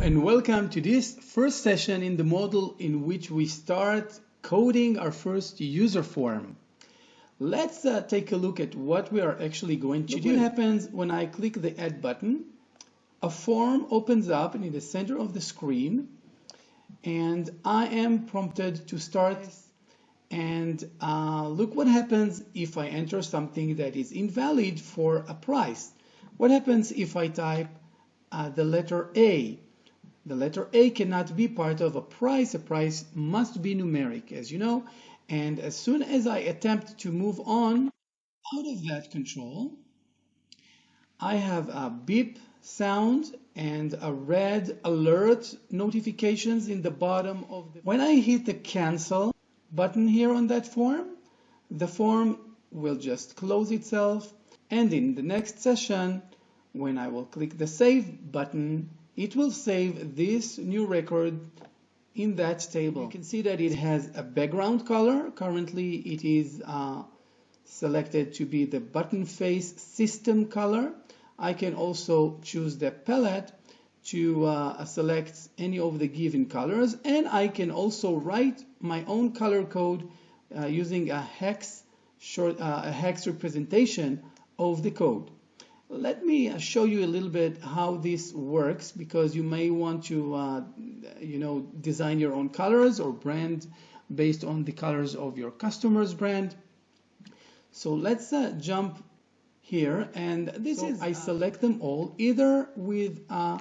and welcome to this first session in the module in which we start coding our first user form. Let's take a look at what we are actually going to do. What happens when I click the Add button? A form opens up in the center of the screen, and I am prompted to start. And look what happens if I enter something that is invalid for a price. What happens if I type the letter A? The letter A cannot be part of a price. A price must be numeric, as you know. And as soon as I attempt to move on out of that control, I have a beep sound and a red alert notifications in the bottom of the... When I hit the cancel button here on that form, the form will just close itself. And in the next session, when I will click the save button, it will save this new record in that table. You can see that it has a background color. Currently it is selected to be the button face system color. I can also choose the palette to select any of the given colors, and I can also write my own color code using a hex representation of the code. Let me show you a little bit how this works, because you may want to design your own colors or brand based on the colors of your customer's brand. So let's jump here, and I select them all either with a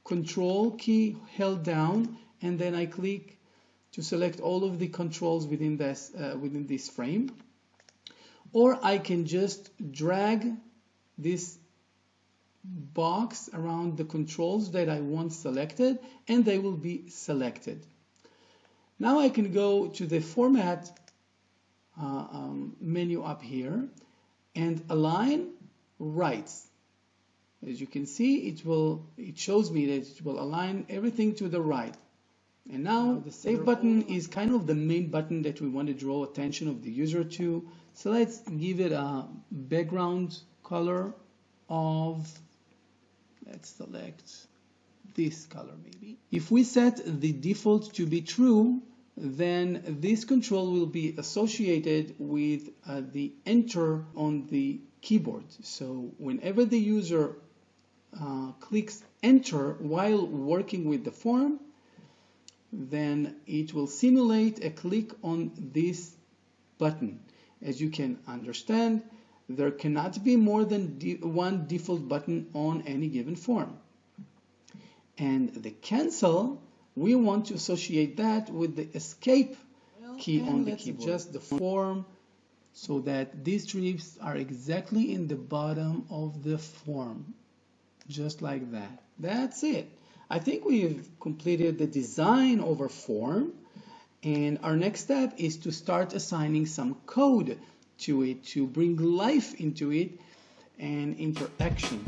Control key held down, and then I click to select all of the controls within this frame, or I can just drag this box around the controls that I want selected, and they will be selected. Now I can go to the format menu up here and align right. As you can see, it shows me that it will align everything to the right. And now the save button is kind of the main button that we want to draw attention of the user to. So let's give it a background color of, let's select this color maybe. If we set the default to be true, then this control will be associated with the enter on the keyboard. So whenever the user clicks enter while working with the form, then it will simulate a click on this button. As you can understand, there cannot be more than one default button on any given form. And the cancel, we want to associate that with the escape key on the keyboard. Adjust the form so that these strips are exactly in the bottom of the form, just like that. That's it. I think we've completed the design of our form, and our next step is to start assigning some code to it to bring life into it and interaction.